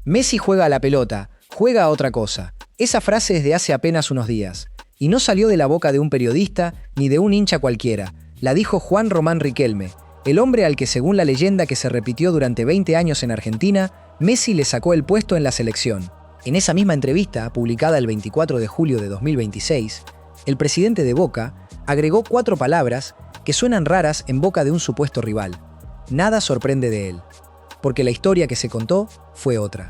Messi juega a la pelota, juega a otra cosa. Esa frase es de hace apenas unos días. Y no salió de la boca de un periodista ni de un hincha cualquiera. La dijo Juan Román Riquelme, el hombre al que, según la leyenda que se repitió durante 20 años en Argentina, Messi le sacó el puesto en la selección. En esa misma entrevista, publicada el 24 de julio de 2026, el presidente de Boca agregó 4 palabras que suenan raras en boca de un supuesto rival. Nada sorprende de él, porque la historia que se contó fue otra.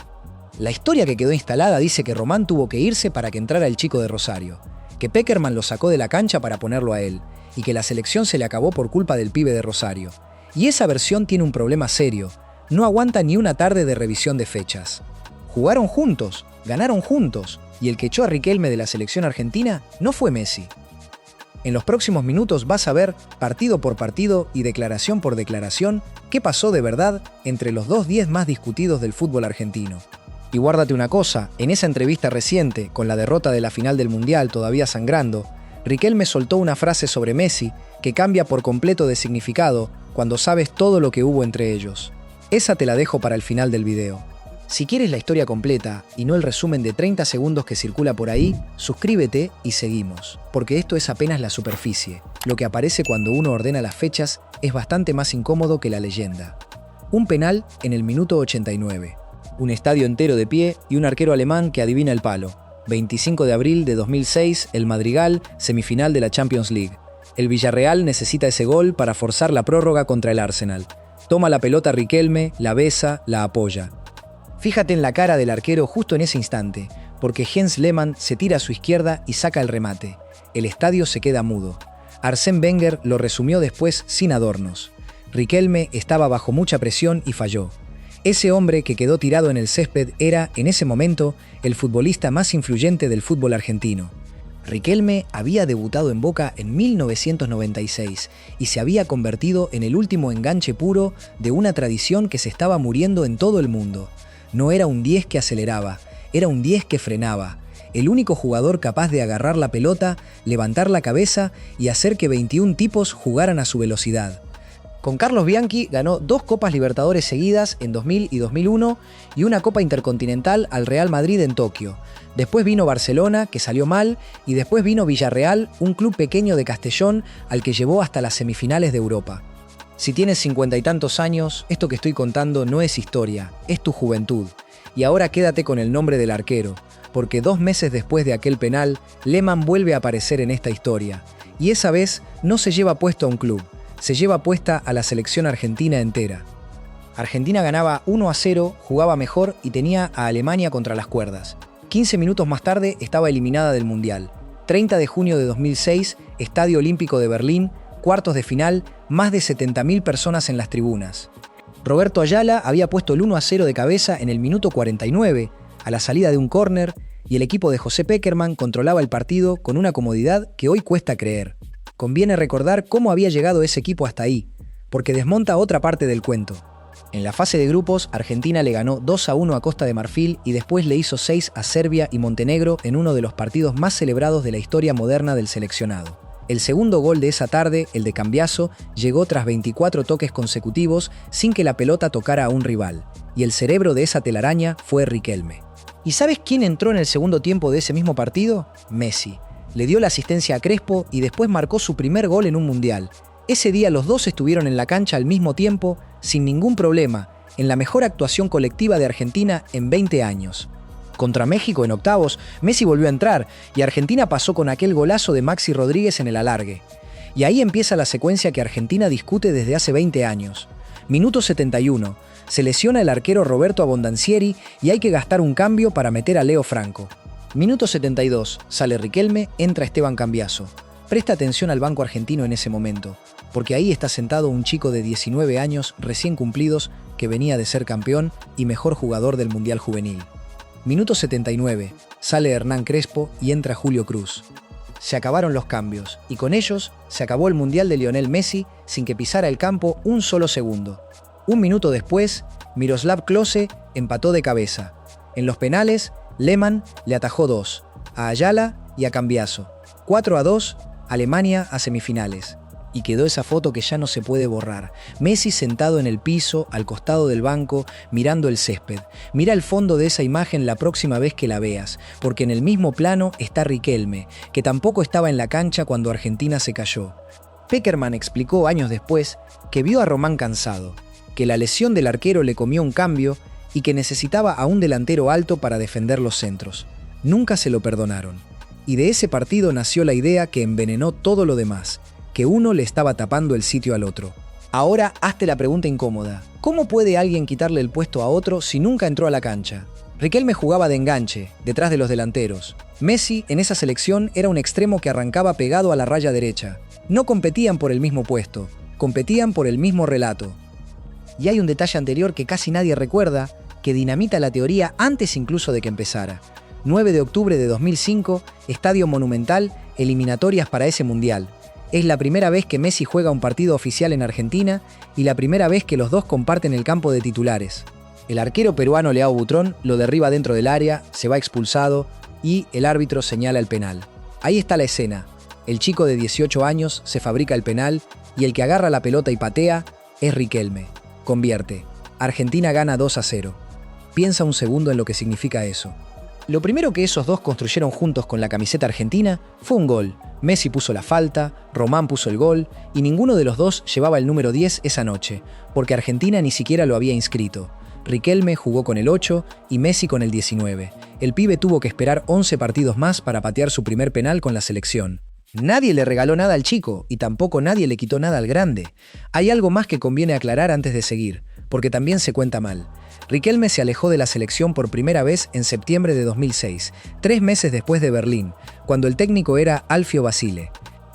La historia que quedó instalada dice que Román tuvo que irse para que entrara el chico de Rosario, que Pekerman lo sacó de la cancha para ponerlo a él, y que la selección se le acabó por culpa del pibe de Rosario. Y esa versión tiene un problema serio, no aguanta ni una tarde de revisión de fechas. Jugaron juntos, ganaron juntos, y el que echó a Riquelme de la selección argentina no fue Messi. En los próximos minutos vas a ver, partido por partido y declaración por declaración, qué pasó de verdad entre los 2 10 más discutidos del fútbol argentino. Y guárdate una cosa, en esa entrevista reciente, con la derrota de la final del Mundial todavía sangrando, Riquelme soltó una frase sobre Messi que cambia por completo de significado cuando sabes todo lo que hubo entre ellos. Esa te la dejo para el final del video. Si quieres la historia completa y no el resumen de 30 segundos que circula por ahí, suscríbete y seguimos, porque esto es apenas la superficie. Lo que aparece cuando uno ordena las fechas es bastante más incómodo que la leyenda. Un penal en el minuto 89. Un estadio entero de pie y un arquero alemán que adivina el palo. 25 de abril de 2006, el Madrigal, semifinal de la Champions League. El Villarreal necesita ese gol para forzar la prórroga contra el Arsenal. Toma la pelota Riquelme, la besa, la apoya. Fíjate en la cara del arquero justo en ese instante, porque Jens Lehmann se tira a su izquierda y saca el remate. El estadio se queda mudo. Arsène Wenger lo resumió después sin adornos. Riquelme estaba bajo mucha presión y falló. Ese hombre que quedó tirado en el césped era, en ese momento, el futbolista más influyente del fútbol argentino. Riquelme había debutado en Boca en 1996 y se había convertido en el último enganche puro de una tradición que se estaba muriendo en todo el mundo. No era un 10 que aceleraba, era un 10 que frenaba. El único jugador capaz de agarrar la pelota, levantar la cabeza y hacer que 21 tipos jugaran a su velocidad. Con Carlos Bianchi ganó 2 Copas Libertadores seguidas en 2000 y 2001 y una Copa Intercontinental al Real Madrid en Tokio. Después vino Barcelona, que salió mal, y después vino Villarreal, un club pequeño de Castellón al que llevó hasta las semifinales de Europa. Si tienes 50 y tantos años, esto que estoy contando no es historia, es tu juventud. Y ahora quédate con el nombre del arquero, porque 2 meses después de aquel penal, Lehmann vuelve a aparecer en esta historia. Y esa vez no se lleva puesto a un club, se lleva puesta a la selección argentina entera. Argentina ganaba 1-0, jugaba mejor y tenía a Alemania contra las cuerdas. 15 minutos más tarde estaba eliminada del Mundial. 30 de junio de 2006, Estadio Olímpico de Berlín, cuartos de final, más de 70.000 personas en las tribunas. Roberto Ayala había puesto el 1-0 de cabeza en el minuto 49, a la salida de un córner, y el equipo de José Pekerman controlaba el partido con una comodidad que hoy cuesta creer. Conviene recordar cómo había llegado ese equipo hasta ahí, porque desmonta otra parte del cuento. En la fase de grupos, Argentina le ganó 2-1 a Costa de Marfil y después le hizo 6 a Serbia y Montenegro en uno de los partidos más celebrados de la historia moderna del seleccionado. El segundo gol de esa tarde, el de Cambiaso, llegó tras 24 toques consecutivos sin que la pelota tocara a un rival, y el cerebro de esa telaraña fue Riquelme. ¿Y sabes quién entró en el segundo tiempo de ese mismo partido? Messi. Le dio la asistencia a Crespo y después marcó su primer gol en un mundial. Ese día los dos estuvieron en la cancha al mismo tiempo, sin ningún problema, en la mejor actuación colectiva de Argentina en 20 años. Contra México en octavos, Messi volvió a entrar y Argentina pasó con aquel golazo de Maxi Rodríguez en el alargue. Y ahí empieza la secuencia que Argentina discute desde hace 20 años. Minuto 71. Se lesiona el arquero Roberto Abondancieri y hay que gastar un cambio para meter a Leo Franco. Minuto 72. Sale Riquelme, entra Esteban Cambiaso. Presta atención al banco argentino en ese momento, porque ahí está sentado un chico de 19 años recién cumplidos que venía de ser campeón y mejor jugador del Mundial Juvenil. Minuto 79. Sale Hernán Crespo y entra Julio Cruz. Se acabaron los cambios, y con ellos se acabó el Mundial de Lionel Messi sin que pisara el campo un solo segundo. Un minuto después, Miroslav Klose empató de cabeza. En los penales, Lehmann le atajó 2, a Ayala y a Cambiaso. 4-2, Alemania a semifinales. Y quedó esa foto que ya no se puede borrar. Messi sentado en el piso, al costado del banco, mirando el césped. Mira el fondo de esa imagen la próxima vez que la veas, porque en el mismo plano está Riquelme, que tampoco estaba en la cancha cuando Argentina se cayó. Pekerman explicó años después que vio a Román cansado, que la lesión del arquero le comió un cambio y que necesitaba a un delantero alto para defender los centros. Nunca se lo perdonaron. Y de ese partido nació la idea que envenenó todo lo demás, que uno le estaba tapando el sitio al otro. Ahora hazte la pregunta incómoda. ¿Cómo puede alguien quitarle el puesto a otro si nunca entró a la cancha? Riquelme jugaba de enganche, detrás de los delanteros. Messi, en esa selección, era un extremo que arrancaba pegado a la raya derecha. No competían por el mismo puesto, competían por el mismo relato. Y hay un detalle anterior que casi nadie recuerda, que dinamita la teoría antes incluso de que empezara. 9 de octubre de 2005, Estadio Monumental, eliminatorias para ese Mundial. Es la primera vez que Messi juega un partido oficial en Argentina y la primera vez que los dos comparten el campo de titulares. El arquero peruano Leao Butrón lo derriba dentro del área, se va expulsado y el árbitro señala el penal. Ahí está la escena. El chico de 18 años se fabrica el penal y el que agarra la pelota y patea es Riquelme. Convierte. Argentina gana 2-0. Piensa un segundo en lo que significa eso. Lo primero que esos dos construyeron juntos con la camiseta argentina fue un gol. Messi puso la falta, Román puso el gol y ninguno de los dos llevaba el número 10 esa noche, porque Argentina ni siquiera lo había inscrito. Riquelme jugó con el 8 y Messi con el 19. El pibe tuvo que esperar 11 partidos más para patear su primer penal con la selección. Nadie le regaló nada al chico y tampoco nadie le quitó nada al grande. Hay algo más que conviene aclarar antes de seguir, porque también se cuenta mal. Riquelme se alejó de la selección por primera vez en septiembre de 2006, 3 meses después de Berlín, cuando el técnico era Alfio Basile.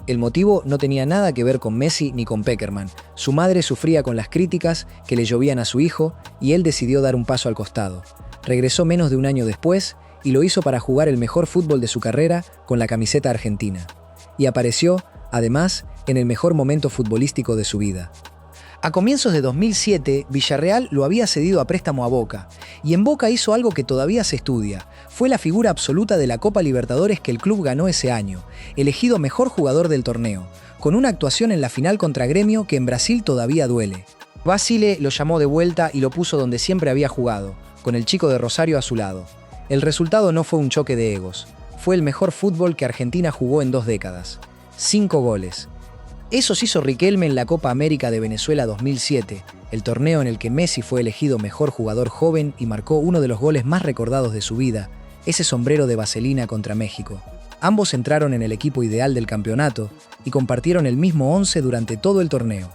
El motivo no tenía nada que ver con Messi ni con Pekerman. Su madre sufría con las críticas que le llovían a su hijo y él decidió dar un paso al costado. Regresó menos de un año después y lo hizo para jugar el mejor fútbol de su carrera con la camiseta argentina. Y apareció, además, en el mejor momento futbolístico de su vida. A comienzos de 2007, Villarreal lo había cedido a préstamo a Boca, y en Boca hizo algo que todavía se estudia. Fue la figura absoluta de la Copa Libertadores que el club ganó ese año, elegido mejor jugador del torneo, con una actuación en la final contra Gremio que en Brasil todavía duele. Basile lo llamó de vuelta y lo puso donde siempre había jugado, con el chico de Rosario a su lado. El resultado no fue un choque de egos, fue el mejor fútbol que Argentina jugó en 2 décadas. 5 goles. Esos hizo Riquelme en la Copa América de Venezuela 2007, el torneo en el que Messi fue elegido mejor jugador joven y marcó uno de los goles más recordados de su vida, ese sombrero de vaselina contra México. Ambos entraron en el equipo ideal del campeonato y compartieron el mismo 11 durante todo el torneo.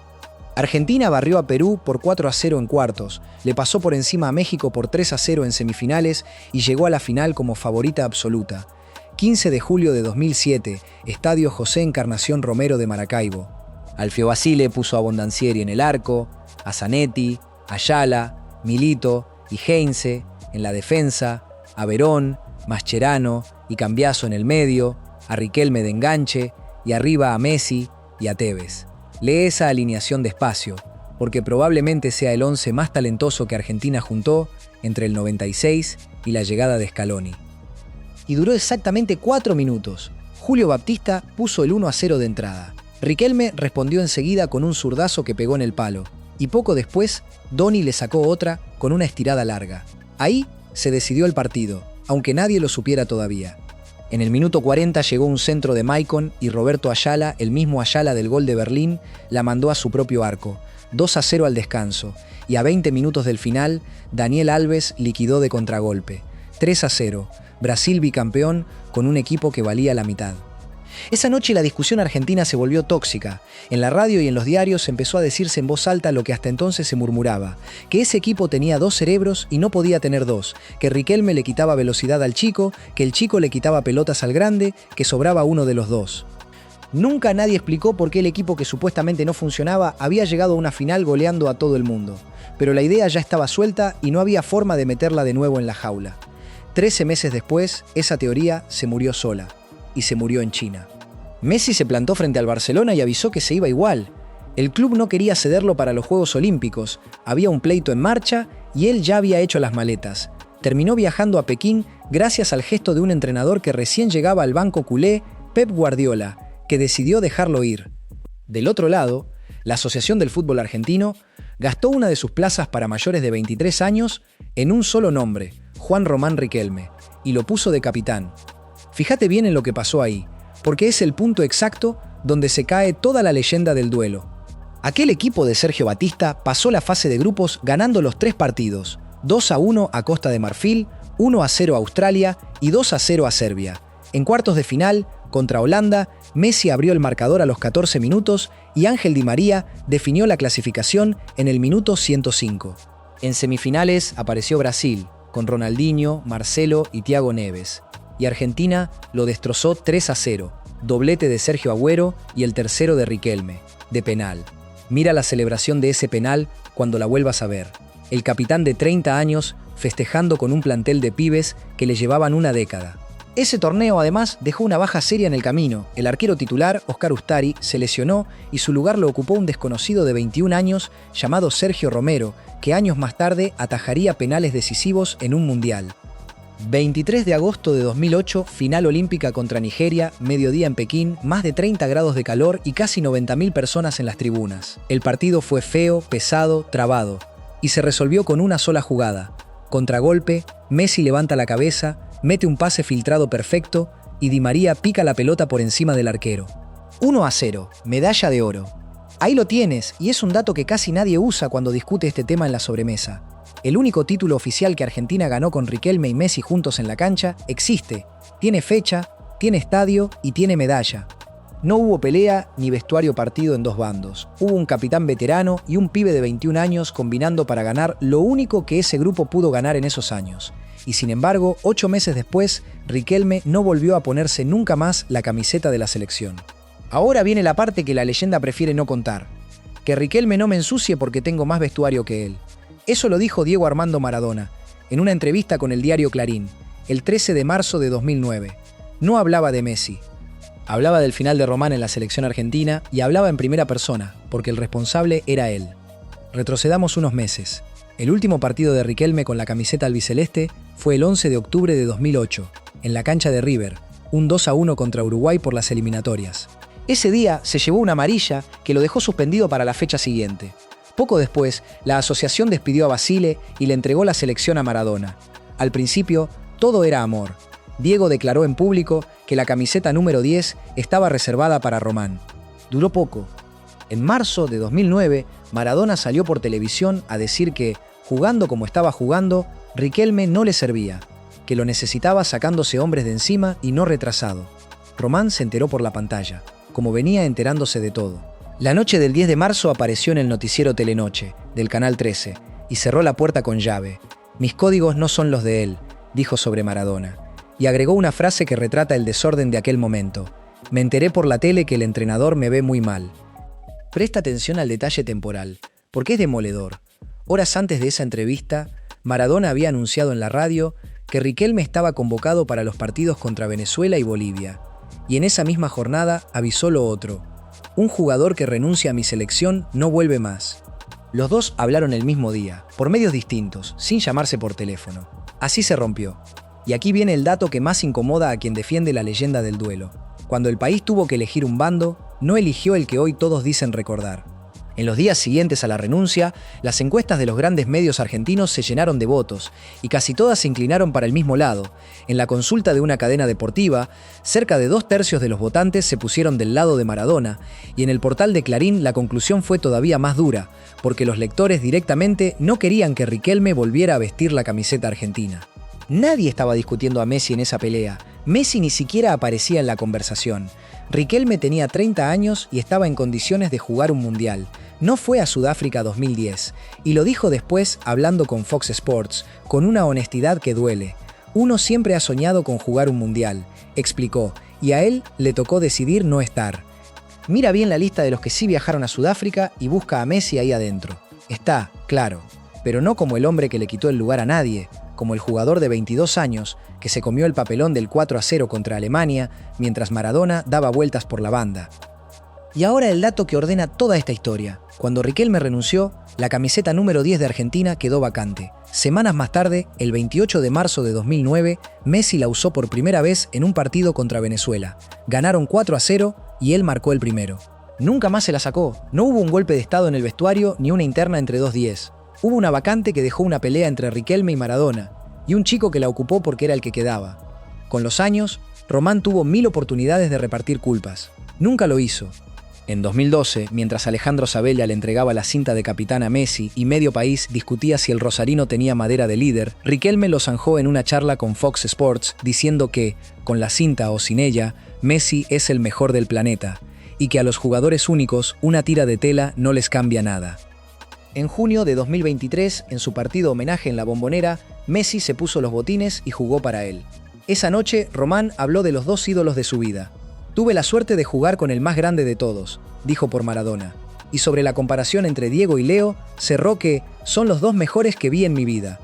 Argentina barrió a Perú por 4-0 en cuartos, le pasó por encima a México por 3-0 en semifinales y llegó a la final como favorita absoluta. 15 de julio de 2007, Estadio José Encarnación Romero de Maracaibo. Alfio Basile puso a Bondancieri en el arco, a Zanetti, Ayala, Milito y Heinze en la defensa, a Verón, Mascherano y Cambiaso en el medio, a Riquelme de enganche y arriba a Messi y a Tevez. Lee esa alineación despacio, porque probablemente sea el 11 más talentoso que Argentina juntó entre el 96 y la llegada de Scaloni. Y duró exactamente 4 minutos. Julio Baptista puso el 1-0 de entrada. Riquelme respondió enseguida con un zurdazo que pegó en el palo. Y poco después, Doni le sacó otra con una estirada larga. Ahí se decidió el partido, aunque nadie lo supiera todavía. En el minuto 40 llegó un centro de Maicon y Roberto Ayala, el mismo Ayala del gol de Berlín, la mandó a su propio arco. 2-0 al descanso. Y a 20 minutos del final, Daniel Alves liquidó de contragolpe. 3-0. Brasil bicampeón con un equipo que valía la mitad. Esa noche la discusión argentina se volvió tóxica. En la radio y en los diarios empezó a decirse en voz alta lo que hasta entonces se murmuraba, que ese equipo tenía 2 cerebros y no podía tener 2, que Riquelme le quitaba velocidad al chico, que el chico le quitaba pelotas al grande, que sobraba uno de los dos. Nunca nadie explicó por qué el equipo que supuestamente no funcionaba había llegado a una final goleando a todo el mundo, pero la idea ya estaba suelta y no había forma de meterla de nuevo en la jaula. 13 meses después, esa teoría se murió sola, y se murió en China. Messi se plantó frente al Barcelona y avisó que se iba igual. El club no quería cederlo para los Juegos Olímpicos, había un pleito en marcha y él ya había hecho las maletas. Terminó viajando a Pekín gracias al gesto de un entrenador que recién llegaba al banco culé, Pep Guardiola, que decidió dejarlo ir. Del otro lado, la Asociación del Fútbol Argentino gastó una de sus plazas para mayores de 23 años en un solo nombre, Juan Román Riquelme, y lo puso de capitán. Fíjate bien en lo que pasó ahí, porque es el punto exacto donde se cae toda la leyenda del duelo. Aquel equipo de Sergio Batista pasó la fase de grupos ganando los 3 partidos, 2-1 a Costa de Marfil, 1-0 a Australia y 2-0 a Serbia. En cuartos de final, contra Holanda, Messi abrió el marcador a los 14 minutos y Ángel Di María definió la clasificación en el minuto 105. En semifinales apareció Brasil, con Ronaldinho, Marcelo y Thiago Neves. Y Argentina lo destrozó 3-0, doblete de Sergio Agüero y el tercero de Riquelme, de penal. Mira la celebración de ese penal cuando la vuelvas a ver. El capitán de 30 años festejando con un plantel de pibes que le llevaban una década. Ese torneo además dejó una baja seria en el camino. El arquero titular, Oscar Ustari, se lesionó y su lugar lo ocupó un desconocido de 21 años llamado Sergio Romero, que años más tarde atajaría penales decisivos en un mundial. 23 de agosto de 2008, final olímpica contra Nigeria, mediodía en Pekín, más de 30 grados de calor y casi 90.000 personas en las tribunas. El partido fue feo, pesado, trabado, y se resolvió con una sola jugada. Contragolpe, Messi levanta la cabeza, mete un pase filtrado perfecto y Di María pica la pelota por encima del arquero. 1-0, medalla de oro. Ahí lo tienes, y es un dato que casi nadie usa cuando discute este tema en la sobremesa. El único título oficial que Argentina ganó con Riquelme y Messi juntos en la cancha existe, tiene fecha, tiene estadio y tiene medalla. No hubo pelea ni vestuario partido en dos bandos. Hubo un capitán veterano y un pibe de 21 años combinando para ganar lo único que ese grupo pudo ganar en esos años. Y sin embargo, 8 meses después, Riquelme no volvió a ponerse nunca más la camiseta de la selección. Ahora viene la parte que la leyenda prefiere no contar. Que Riquelme no me ensucie porque tengo más vestuario que él. Eso lo dijo Diego Armando Maradona, en una entrevista con el diario Clarín, el 13 de marzo de 2009. No hablaba de Messi. Hablaba del final de Román en la selección argentina y hablaba en primera persona, porque el responsable era él. Retrocedamos unos meses. El último partido de Riquelme con la camiseta albiceleste fue el 11 de octubre de 2008, en la cancha de River, un 2-1 contra Uruguay por las eliminatorias. Ese día se llevó una amarilla que lo dejó suspendido para la fecha siguiente. Poco después, la asociación despidió a Basile y le entregó la selección a Maradona. Al principio, todo era amor. Diego declaró en público que la camiseta número 10 estaba reservada para Román. Duró poco. En marzo de 2009, Maradona salió por televisión a decir que, jugando como estaba jugando, Riquelme no le servía, que lo necesitaba sacándose hombres de encima y no retrasado. Román se enteró por la pantalla, como venía enterándose de todo. La noche del 10 de marzo apareció en el noticiero Telenoche, del Canal 13, y cerró la puerta con llave. «Mis códigos no son los de él», dijo sobre Maradona. Y agregó una frase que retrata el desorden de aquel momento. «Me enteré por la tele que el entrenador me ve muy mal». Presta atención al detalle temporal, porque es demoledor. Horas antes de esa entrevista, Maradona había anunciado en la radio que Riquelme estaba convocado para los partidos contra Venezuela y Bolivia. Y en esa misma jornada avisó lo otro. «Un jugador que renuncia a mi selección no vuelve más». Los dos hablaron el mismo día, por medios distintos, sin llamarse por teléfono. Así se rompió. Y aquí viene el dato que más incomoda a quien defiende la leyenda del duelo. Cuando el país tuvo que elegir un bando, no eligió el que hoy todos dicen recordar. En los días siguientes a la renuncia, las encuestas de los grandes medios argentinos se llenaron de votos, y casi todas se inclinaron para el mismo lado. En la consulta de una cadena deportiva, cerca de 2/3 de los votantes se pusieron del lado de Maradona, y en el portal de Clarín la conclusión fue todavía más dura, porque los lectores directamente no querían que Riquelme volviera a vestir la camiseta argentina. Nadie estaba discutiendo a Messi en esa pelea. Messi ni siquiera aparecía en la conversación. Riquelme tenía 30 años y estaba en condiciones de jugar un mundial. No fue a Sudáfrica 2010, y lo dijo después hablando con Fox Sports, con una honestidad que duele. «Uno siempre ha soñado con jugar un mundial», explicó, y a él le tocó decidir no estar. Mira bien la lista de los que sí viajaron a Sudáfrica y busca a Messi ahí adentro. Está, claro, pero no como el hombre que le quitó el lugar a nadie, como el jugador de 22 años que se comió el papelón del 4-0 contra Alemania mientras Maradona daba vueltas por la banda. Y ahora el dato que ordena toda esta historia. Cuando Riquelme renunció, la camiseta número 10 de Argentina quedó vacante. Semanas más tarde, el 28 de marzo de 2009, Messi la usó por primera vez en un partido contra Venezuela. Ganaron 4-0 y él marcó el primero. Nunca más se la sacó. No hubo un golpe de estado en el vestuario ni una interna entre dos 10. Hubo una vacante que dejó una pelea entre Riquelme y Maradona, y un chico que la ocupó porque era el que quedaba. Con los años, Román tuvo 1000 oportunidades de repartir culpas. Nunca lo hizo. En 2012, mientras Alejandro Sabella le entregaba la cinta de capitán a Messi y medio país discutía si el rosarino tenía madera de líder, Riquelme lo zanjó en una charla con Fox Sports diciendo que, con la cinta o sin ella, Messi es el mejor del planeta, y que a los jugadores únicos una tira de tela no les cambia nada. En junio de 2023, en su partido homenaje en La Bombonera, Messi se puso los botines y jugó para él. Esa noche, Román habló de los dos ídolos de su vida. Tuve la suerte de jugar con el más grande de todos, dijo por Maradona. Y sobre la comparación entre Diego y Leo, cerró que son los dos mejores que vi en mi vida.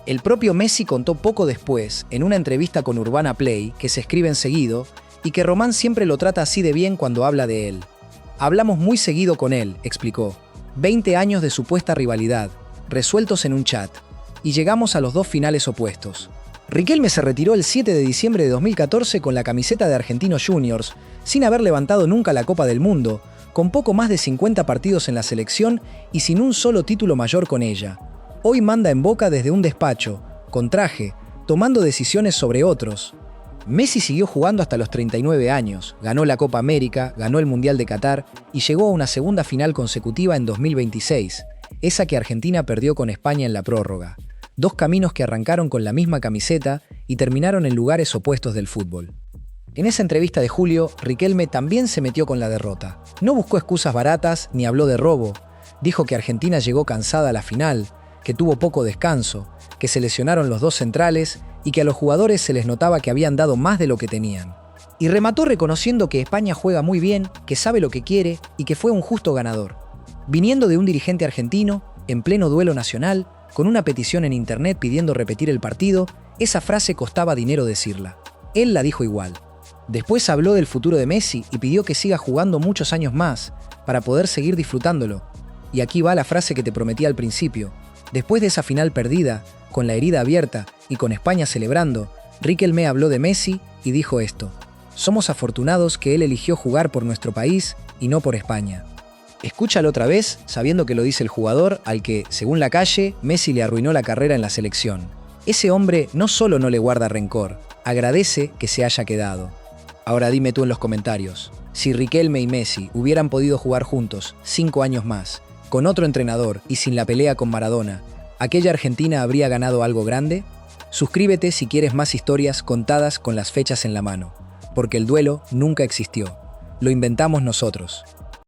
El propio Messi contó poco después, en una entrevista con Urbana Play, que se escriben seguido, y que Román siempre lo trata así de bien cuando habla de él. Hablamos muy seguido con él, explicó. 20 años de supuesta rivalidad, resueltos en un chat, y llegamos a los dos finales opuestos. Riquelme se retiró el 7 de diciembre de 2014 con la camiseta de Argentinos Juniors, sin haber levantado nunca la Copa del Mundo, con poco más de 50 partidos en la selección y sin un solo título mayor con ella. Hoy manda en Boca desde un despacho, con traje, tomando decisiones sobre otros. Messi siguió jugando hasta los 39 años, ganó la Copa América, ganó el Mundial de Qatar y llegó a una segunda final consecutiva en 2026, esa que Argentina perdió con España en la prórroga. Dos caminos que arrancaron con la misma camiseta y terminaron en lugares opuestos del fútbol. En esa entrevista de julio, Riquelme también se metió con la derrota. No buscó excusas baratas ni habló de robo. Dijo que Argentina llegó cansada a la final, que tuvo poco descanso, que se lesionaron los dos centrales y que a los jugadores se les notaba que habían dado más de lo que tenían. Y remató reconociendo que España juega muy bien, que sabe lo que quiere y que fue un justo ganador. Viniendo de un dirigente argentino, en pleno duelo nacional, con una petición en internet pidiendo repetir el partido, esa frase costaba dinero decirla. Él la dijo igual. Después habló del futuro de Messi y pidió que siga jugando muchos años más, para poder seguir disfrutándolo. Y aquí va la frase que te prometí al principio. Después de esa final perdida, con la herida abierta y con España celebrando, Riquelme habló de Messi y dijo esto: somos afortunados que él eligió jugar por nuestro país y no por España. Escúchalo otra vez, sabiendo que lo dice el jugador al que, según La Calle, Messi le arruinó la carrera en la selección. Ese hombre no solo no le guarda rencor, agradece que se haya quedado. Ahora dime tú en los comentarios, si Riquelme y Messi hubieran podido jugar juntos 5 años más, con otro entrenador y sin la pelea con Maradona, ¿aquella Argentina habría ganado algo grande? Suscríbete si quieres más historias contadas con las fechas en la mano, porque el duelo nunca existió. Lo inventamos nosotros.